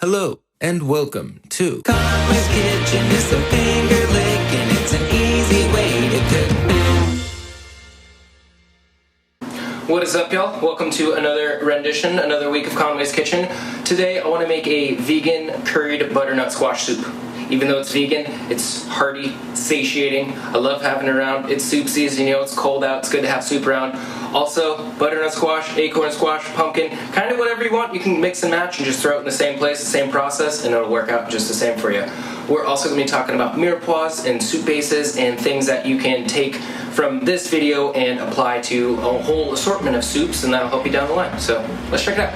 Hello and welcome to Conway's Kitchen. It's a finger lick and it's an easy way to cook. What is up, y'all? Welcome to another rendition, another week of Conway's Kitchen. Today I want to make a vegan curried butternut squash soup. Even though it's vegan, it's hearty, satiating. I love having it around. It's soup season, you know, it's cold out, it's good to have soup around. Also, butternut squash, acorn squash, pumpkin, kind of whatever you want. You can mix and match and just throw it in the same place, the same process, and it'll work out just the same for you. We're also going to be talking about mirepoix and soup bases and things that you can take from this video and apply to a whole assortment of soups, and that'll help you down the line. So, let's check it out.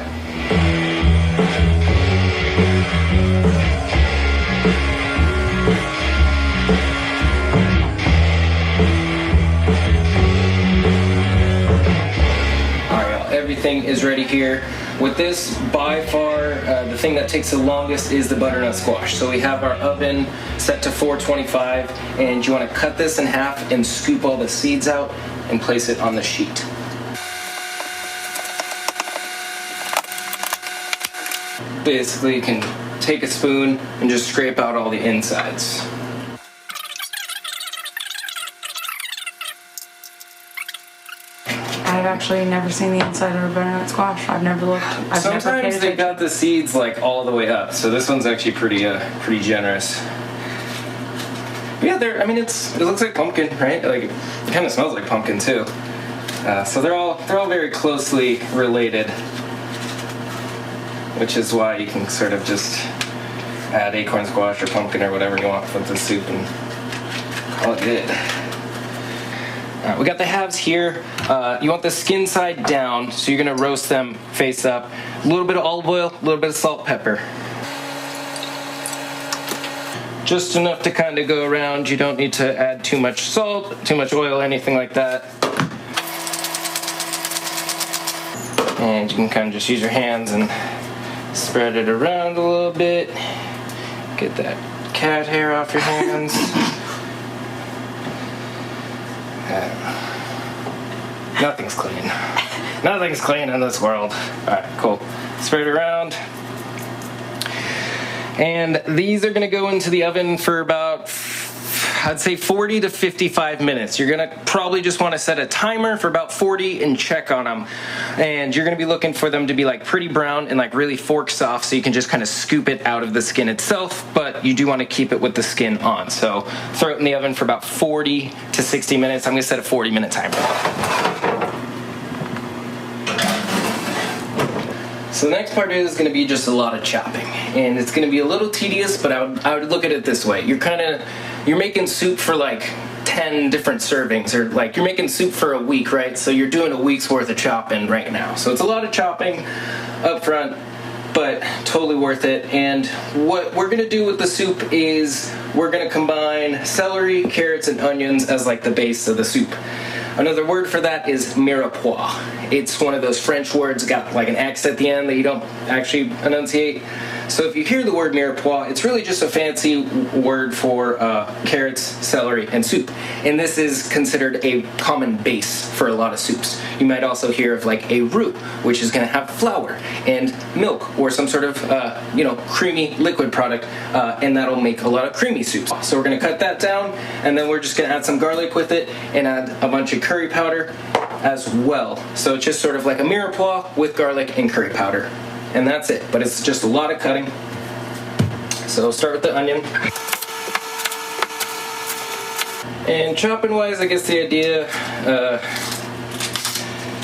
Everything is ready here. With this, by far, the thing that takes the longest is the butternut squash. So we have our oven set to 425, and you want to cut this in half and scoop all the seeds out and place it on the sheet. Basically, you can take a spoon and just scrape out all the insides. I've actually never seen the inside of a butternut squash. I've never looked. Sometimes they got the seeds like all the way up, so this one's actually pretty generous. But yeah, it looks like pumpkin, right? Like it kind of smells like pumpkin too. So they're all very closely related, which is why you can sort of just add acorn squash or pumpkin or whatever you want with the soup and call it good. Alright, we got the halves here. You want the skin side down, so you're going to roast them face up. A little bit of olive oil, a little bit of salt, pepper. Just enough to kind of go around. You don't need to add too much salt, too much oil, anything like that. And you can kind of just use your hands and spread it around a little bit. Get that cat hair off your hands. Nothing's clean. Nothing's clean in this world. Alright, cool. Spread it around. And these are going to go into the oven for about, I'd say 40 to 55 minutes. You're going to probably just want to set a timer for about 40 and check on them. And you're going to be looking for them to be like pretty brown and like really fork soft, so you can just kind of scoop it out of the skin itself, but you do want to keep it with the skin on. So throw it in the oven for about 40 to 60 minutes. I'm going to set a 40-minute timer. So the next part is going to be just a lot of chopping, and it's going to be a little tedious, but I would look at it this way. You're making soup for like 10 different servings, or like you're making soup for a week, right? So you're doing a week's worth of chopping right now. So it's a lot of chopping up front, but totally worth it. And what we're going to do with the soup is we're going to combine celery, carrots, and onions as like the base of the soup. Another word for that is mirepoix. It's one of those French words, got like an X at the end that you don't actually enunciate. So if you hear the word mirepoix, it's really just a fancy word for carrots, celery, and soup. And this is considered a common base for a lot of soups. You might also hear of like a roux, which is going to have flour and milk or some sort of creamy liquid product, and that'll make a lot of creamy soups. So we're going to cut that down, and then we're just going to add some garlic with it and add a bunch of curry powder as well. So it's just sort of like a mirepoix with garlic and curry powder. And that's it, but it's just a lot of cutting. So start with the onion. And chopping wise, I guess the idea,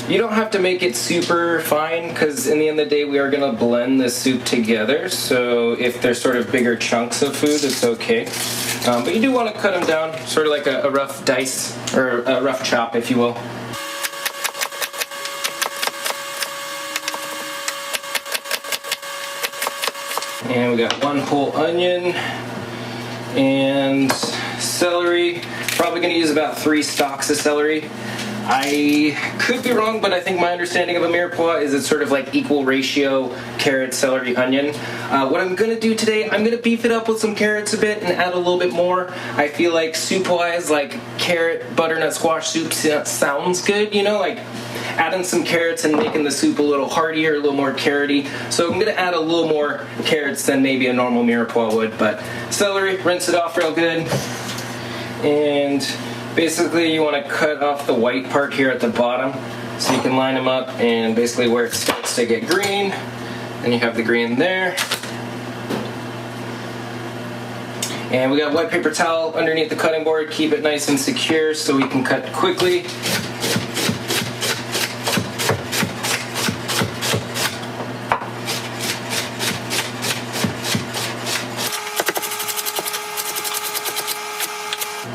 you don't have to make it super fine, because in the end of the day we are going to blend this soup together. So if there's sort of bigger chunks of food, it's okay. But you do want to cut them down, sort of like a rough dice, or a rough chop, if you will. And we got one whole onion and celery. Probably going to use about 3 stalks of celery. I could be wrong, but I think my understanding of a mirepoix is it's sort of like equal ratio carrot, celery, onion. What I'm going to do today, I'm going to beef it up with some carrots a bit and add a little bit more. I feel like soup-wise, like carrot butternut squash soup sounds good, you know, like adding some carrots and making the soup a little heartier, a little more carroty. So I'm gonna add a little more carrots than maybe a normal mirepoix would, but celery, rinse it off real good. And basically you wanna cut off the white part here at the bottom so you can line them up, and basically where it starts to get green, and you have the green there. And we got white paper towel underneath the cutting board. Keep it nice and secure so we can cut quickly.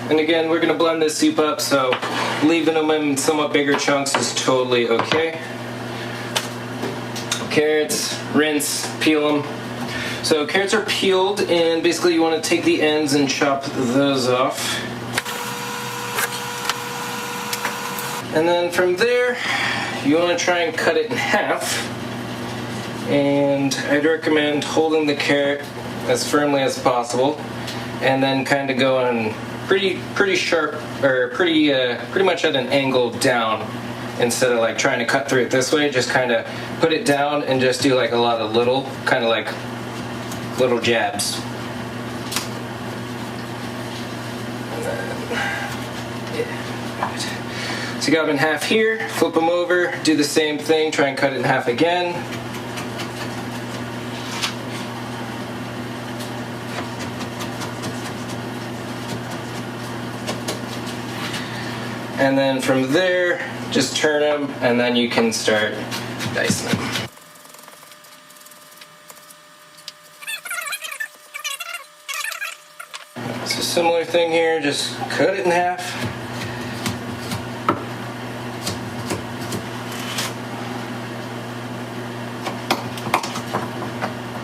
And again, we're gonna blend this soup up, so leaving them in somewhat bigger chunks is totally okay. Carrots, rinse, peel them. So carrots are peeled, and basically you want to take the ends and chop those off. And then from there, you want to try and cut it in half. And I'd recommend holding the carrot as firmly as possible, and then kind of going pretty sharp, or pretty much at an angle down, instead of like trying to cut through it this way. Just kind of put it down and just do like a lot of little, kind of like little jabs. So you got them in half here, flip them over, do the same thing, try and cut it in half again. And then from there, just turn them, and then you can start dicing them. It's a similar thing here, just cut it in half.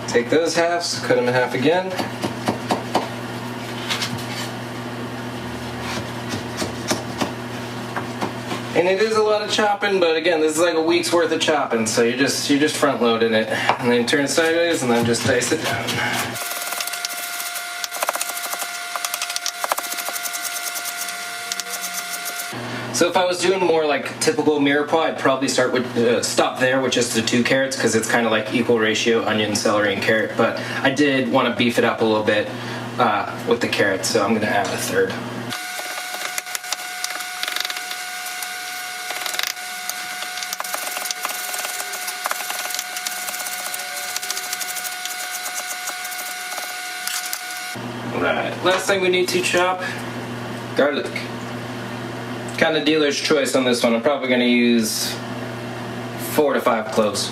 Take those halves, cut them in half again. And it is a lot of chopping, but again, this is like a week's worth of chopping, so you're just front loading it, and then turn it sideways, and then just dice it down. So if I was doing more like typical mirepoix, I'd probably start with stop there with just the 2 carrots, because it's kind of like equal ratio onion, celery, and carrot. But I did want to beef it up a little bit with the carrots, so I'm going to add a 3rd. Alright, last thing we need to chop, garlic. Kind of dealer's choice on this one. I'm probably going to use 4 to 5 cloves.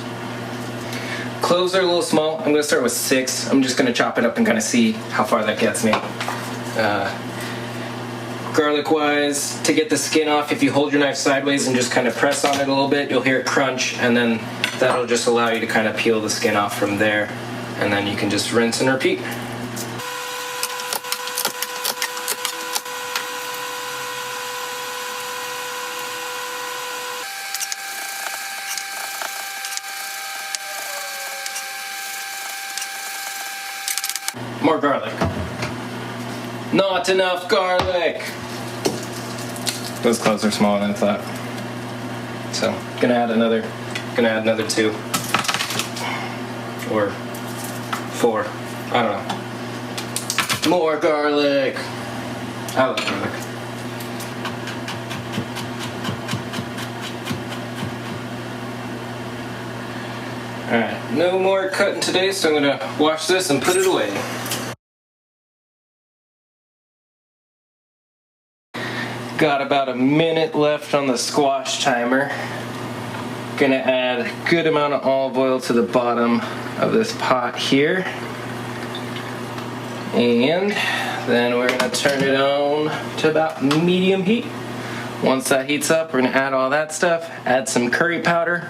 Cloves are a little small. I'm going to start with 6. I'm just going to chop it up and kind of see how far that gets me. Garlic wise, to get the skin off, if you hold your knife sideways and just kind of press on it a little bit, you'll hear it crunch, and then that'll just allow you to kind of peel the skin off from there, and then you can just rinse and repeat. More garlic. Not enough garlic. Those cloves are smaller than I thought. So, gonna add another 2 or 4. I don't know. More garlic. I love garlic. Alright, no more cutting today, so I'm gonna wash this and put it away. Got about a minute left on the squash timer. Gonna add a good amount of olive oil to the bottom of this pot here. And then we're gonna turn it on to about medium heat. Once that heats up, we're gonna add all that stuff, add some curry powder,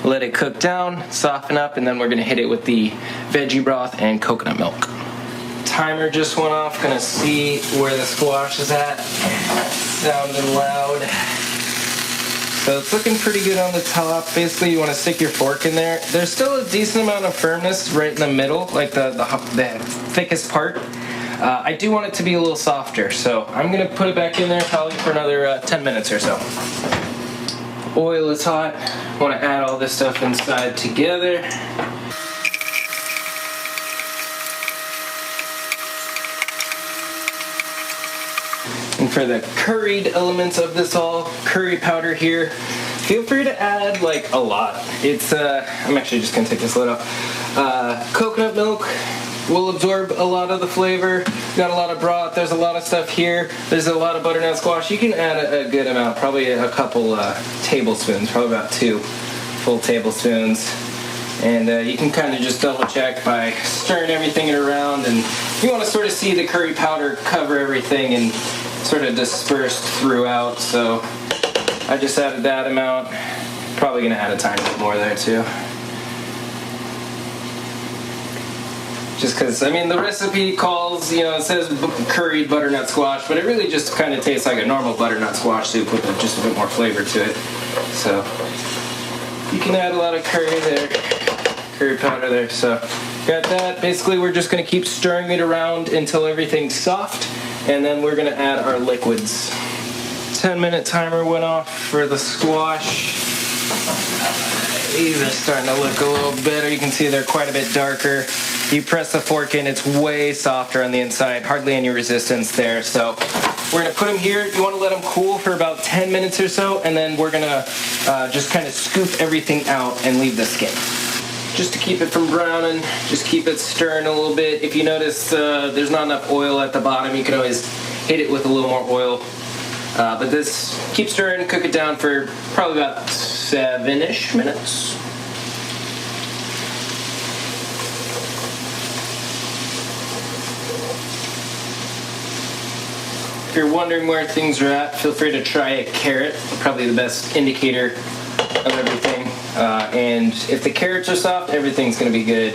let it cook down, soften up, and then we're gonna hit it with the veggie broth and coconut milk. Timer just went off, gonna see where the squash is at. Sounding loud. So it's looking pretty good on the top. Basically, you want to stick your fork in there. There's still a decent amount of firmness right in the middle, like the thickest part. I do want it to be a little softer, so I'm gonna put it back in there probably for another 10 minutes or so. Oil is hot. I want to add all this stuff inside together. And for the curried elements of this all, curry powder here, feel free to add like a lot. It's, I'm actually just gonna take this lid off. Coconut milk will absorb a lot of the flavor. Got a lot of broth, there's a lot of stuff here. There's a lot of butternut squash. You can add a good amount, probably a couple tablespoons, probably about 2 full tablespoons. And you can kind of just double check by stirring everything around, and you want to sort of see the curry powder cover everything and sort of dispersed throughout. So I just added that amount. Probably gonna add a tiny bit more there too. Just because, I mean, the recipe calls, you know, it says curried butternut squash, but it really just kind of tastes like a normal butternut squash soup with just a bit more flavor to it. So you can add a lot of curry there, curry powder there. So got that. Basically, we're just gonna keep stirring it around until everything's soft, and then we're gonna add our liquids. 10-minute timer went off for the squash. These are starting to look a little better. You can see they're quite a bit darker. You press the fork in, it's way softer on the inside, hardly any resistance there. So we're gonna put them here. You wanna let them cool for about 10 minutes or so, and then we're gonna just kind of scoop everything out and leave the skin. Just to keep it from browning, just keep it stirring a little bit. If you notice there's not enough oil at the bottom, you can always hit it with a little more oil. But this, keep stirring, cook it down for probably about 7-ish minutes. If you're wondering where things are at, feel free to try a carrot, probably the best indicator of everything. And if the carrots are soft, everything's gonna be good.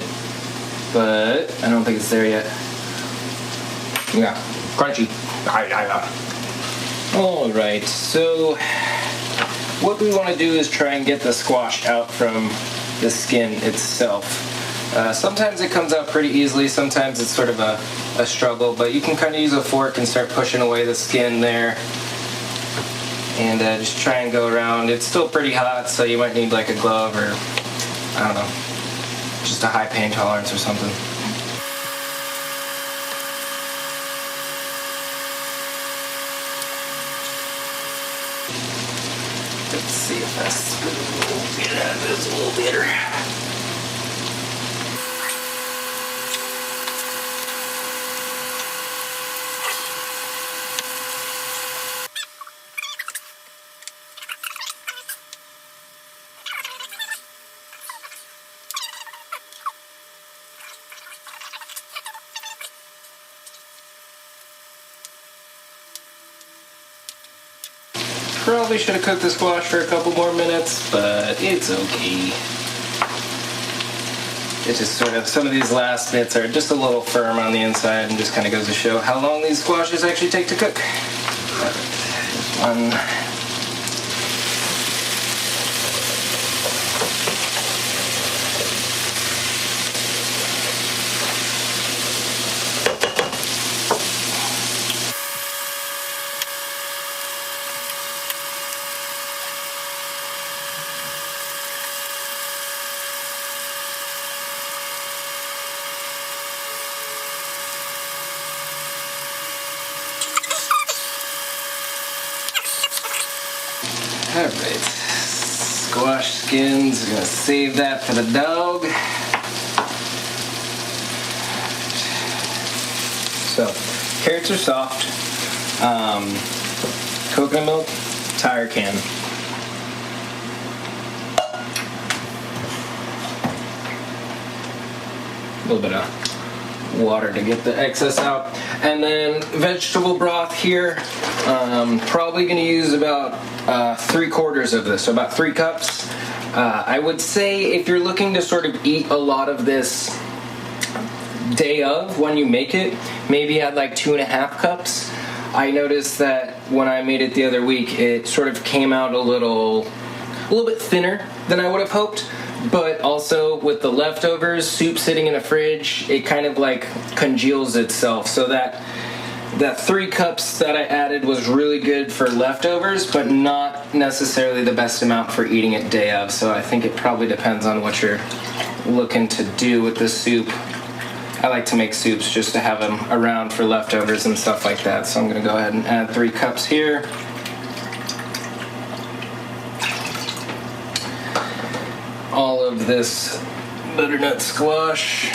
But I don't think it's there yet. Yeah, crunchy. All right, so what we want to do is try and get the squash out from the skin itself. Sometimes it comes out pretty easily, sometimes it's sort of a struggle, but you can kind of use a fork and start pushing away the skin there. And just try and go around. It's still pretty hot, so you might need like a glove or, I don't know, just a high pain tolerance or something. Let's see if that's a little bit out of this a little bitter. Probably should have cooked the squash for a couple more minutes, but it's okay. It's just sort of, some of these last bits are just a little firm on the inside and just kind of goes to show how long these squashes actually take to cook. One. Alright, squash skins, we're gonna save that for the dog. So, carrots are soft. Coconut milk, tire can. A little bit of water to get the excess out. And then vegetable broth here. Probably gonna use about 3/4 of this, so about 3 cups. I would say if you're looking to sort of eat a lot of this day of when you make it, maybe add like 2.5 cups. I noticed that when I made it the other week, it sort of came out a little bit thinner than I would have hoped. But also with the leftovers, soup sitting in the fridge, it kind of like congeals itself, so that that 3 cups that I added was really good for leftovers, but not necessarily the best amount for eating it day of. So I think it probably depends on what you're looking to do with the soup. I like to make soups just to have them around for leftovers and stuff like that. So I'm gonna go ahead and add 3 cups here. All of this butternut squash.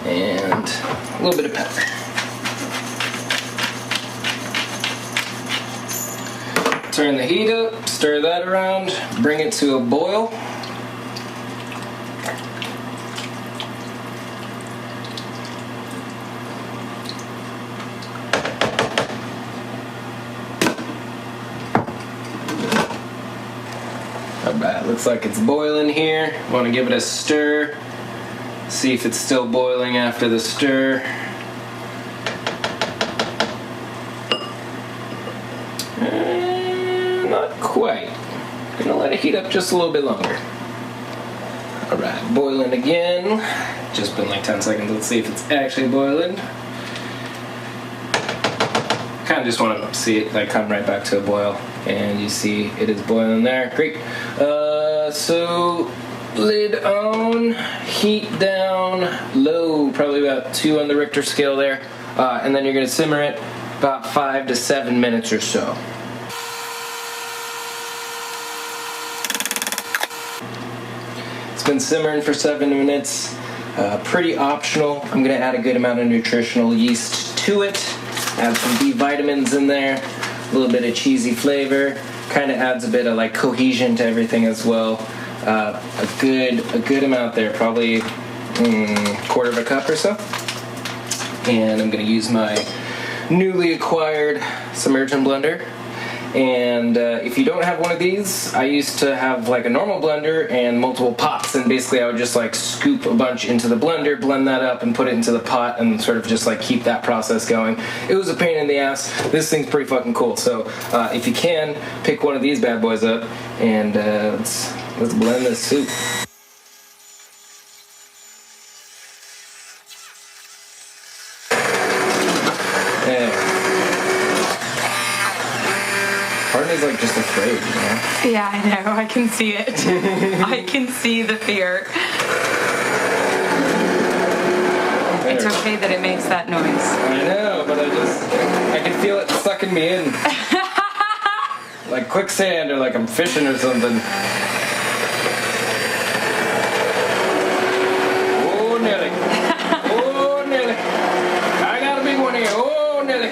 And a little bit of pepper. Turn the heat up, stir that around, bring it to a boil. Alright, looks like it's boiling here. Want to give it a stir. See if it's still boiling after the stir. Not quite. Gonna let it heat up just a little bit longer. Alright, boiling again. Just been like 10 seconds. Let's see if it's actually boiling. Kind of just want to see it like come right back to a boil. And you see it is boiling there. Great. So lid on, heat down, low, probably about 2 on the Richter scale there. And then you're gonna simmer it about 5 to 7 minutes or so. It's been simmering for 7 minutes. Pretty optional. I'm gonna add a good amount of nutritional yeast to it. Add some B vitamins in there. A little bit of cheesy flavor. Kind of adds a bit of like cohesion to everything as well. A good amount there, probably quarter of a cup or so. And I'm gonna use my newly acquired submergent blender. And if you don't have one of these, I used to have like a normal blender and multiple pots, and basically I would just like scoop a bunch into the blender, blend that up, and put it into the pot, and sort of just like keep that process going. It was a pain in the ass. This thing's pretty fucking cool. So if you can, pick one of these bad boys up, and let's blend this soup. Courtney's like just afraid, you know? Yeah, I know. I can see it. I can see the fear. There. It's okay that it makes that noise. I know, but I can feel it sucking me in. Like quicksand or like I'm fishing or something. Oh, Nelly. Oh, Nelly. I got a big one here. Oh, Nelly.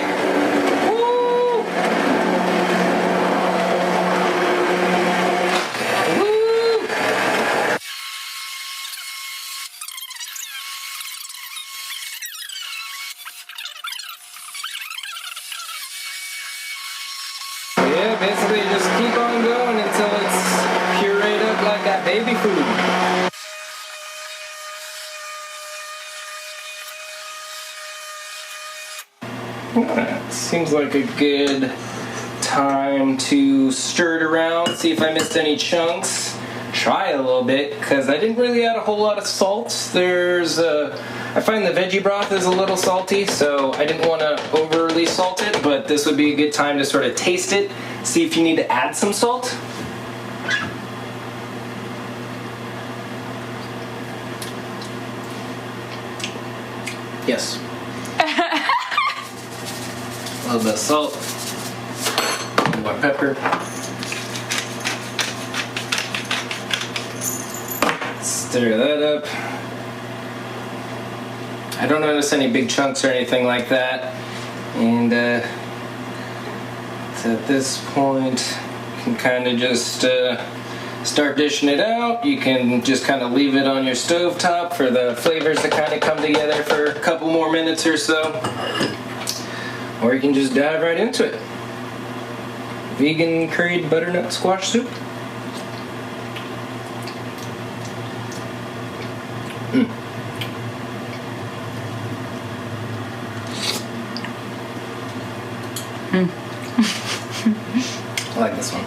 Yeah, basically just keep on going until it's pureed up like that baby food. Seems like a good time to stir it around, see if I missed any chunks. Try a little bit, because I didn't really add a whole lot of salt. I find the veggie broth is a little salty, so I didn't want to overly salt it, but this would be a good time to sort of taste it, see if you need to add some salt. Yes. A little bit of salt, a little more pepper. Stir that up. I don't notice any big chunks or anything like that. And so at this point, you can kind of just start dishing it out. You can just kind of leave it on your stovetop for the flavors to kind of come together for a couple more minutes or so. Or you can just dive right into it. Vegan curried butternut squash soup. I like this one.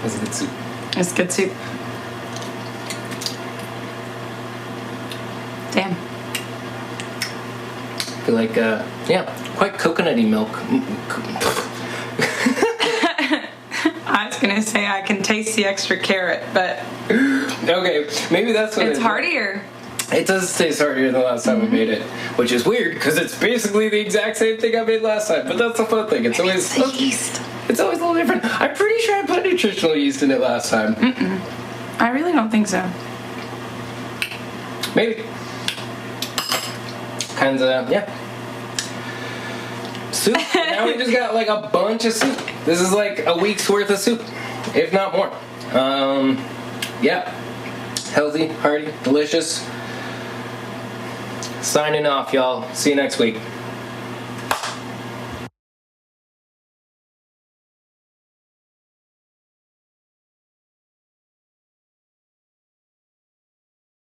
It's a good soup. It's good soup. like, quite coconutty milk. I was gonna say I can taste the extra carrot, but Okay, maybe that's what it's heartier. It does taste heartier than the last time we made it, which is weird because it's basically the exact same thing I made last time. But that's the fun thing. It's always the yeast. It's always a little different. I'm pretty sure I put nutritional yeast in it last time. I really don't think so. Maybe. Yeah. Soup. Now we just got like a bunch of soup. This is like a week's worth of soup, if not more. Yeah. Healthy, hearty, delicious. Signing off, y'all. See you next week.